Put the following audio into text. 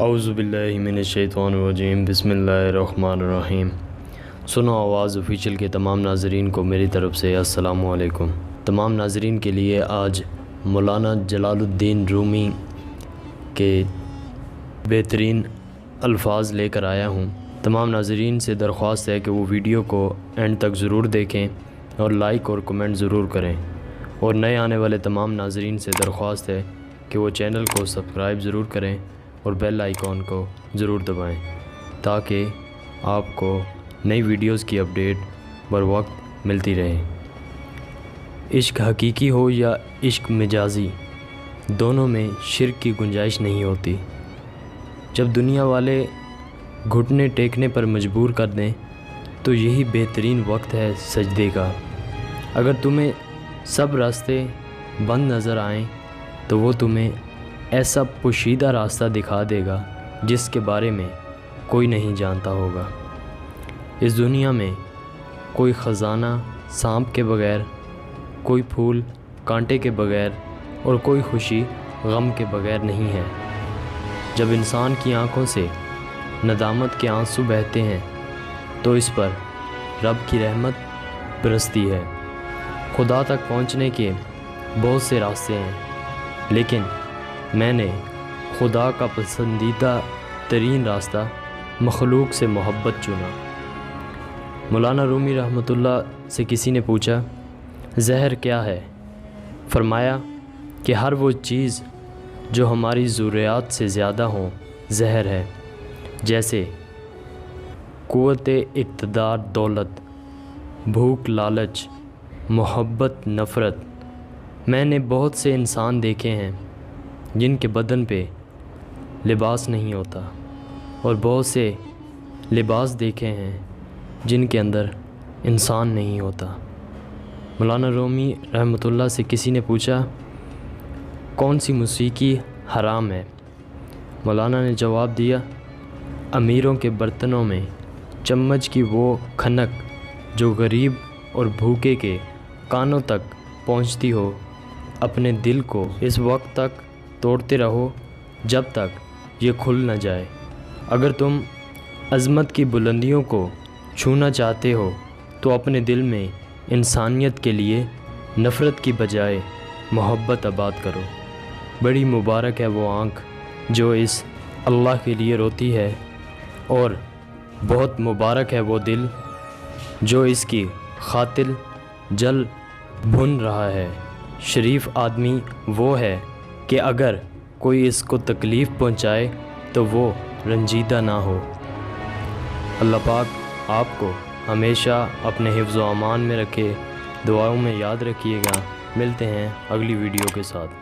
اعوذ باللہ من الشیطان الرجیم بسم اللہ الرحمن الرحیم۔ سنو آواز آفیشیل کے تمام ناظرین کو میری طرف سے السلام علیکم۔ تمام ناظرین کے لیے آج مولانا جلال الدین رومی کے بہترین الفاظ لے کر آیا ہوں۔ تمام ناظرین سے درخواست ہے کہ وہ ویڈیو کو اینڈ تک ضرور دیکھیں اور لائک اور کمنٹ ضرور کریں، اور نئے آنے والے تمام ناظرین سے درخواست ہے کہ وہ چینل کو سبسکرائب ضرور کریں اور بیل آئیکن کو ضرور دبائیں تاکہ آپ کو نئی ویڈیوز کی اپڈیٹ بر وقت ملتی رہے۔ عشق حقیقی ہو یا عشق مجازی، دونوں میں شرک کی گنجائش نہیں ہوتی۔ جب دنیا والے گھٹنے ٹیکنے پر مجبور کر دیں تو یہی بہترین وقت ہے سجدے کا۔ اگر تمہیں سب راستے بند نظر آئیں تو وہ تمہیں ایسا پوشیدہ راستہ دکھا دے گا جس کے بارے میں کوئی نہیں جانتا ہوگا۔ اس دنیا میں کوئی خزانہ سانپ کے بغیر، کوئی پھول کانٹے کے بغیر، اور کوئی خوشی غم کے بغیر نہیں ہے۔ جب انسان کی آنکھوں سے ندامت کے آنسو بہتے ہیں تو اس پر رب کی رحمت برستی ہے۔ خدا تک پہنچنے کے بہت سے راستے ہیں، لیکن میں نے خدا کا پسندیدہ ترین راستہ مخلوق سے محبت چنا۔ مولانا رومی رحمۃ اللہ سے کسی نے پوچھا، زہر کیا ہے؟ فرمایا کہ ہر وہ چیز جو ہماری ضروریات سے زیادہ ہوں زہر ہے، جیسے قوت اقتدار دولت، بھوک لالچ، محبت نفرت۔ میں نے بہت سے انسان دیکھے ہیں جن کے بدن پہ لباس نہیں ہوتا، اور بہت سے لباس دیکھے ہیں جن کے اندر انسان نہیں ہوتا۔ مولانا رومی رحمۃ اللہ سے کسی نے پوچھا، کون سی موسیقی حرام ہے؟ مولانا نے جواب دیا، امیروں کے برتنوں میں چمچ کی وہ کھنک جو غریب اور بھوکے کے کانوں تک پہنچتی ہو۔ اپنے دل کو اس وقت تک توڑتے رہو جب تک یہ کھل نہ جائے۔ اگر تم عظمت کی بلندیوں کو چھونا چاہتے ہو تو اپنے دل میں انسانیت کے لیے نفرت کی بجائے محبت آباد کرو۔ بڑی مبارک ہے وہ آنکھ جو اس اللہ کے لیے روتی ہے، اور بہت مبارک ہے وہ دل جو اس کی خاطر جل بھن رہا ہے۔ شریف آدمی وہ ہے کہ اگر کوئی اس کو تکلیف پہنچائے تو وہ رنجیدہ نہ ہو۔ اللہ پاک آپ کو ہمیشہ اپنے حفظ و امان میں رکھے۔ دعاؤں میں یاد رکھیے گا۔ ملتے ہیں اگلی ویڈیو کے ساتھ۔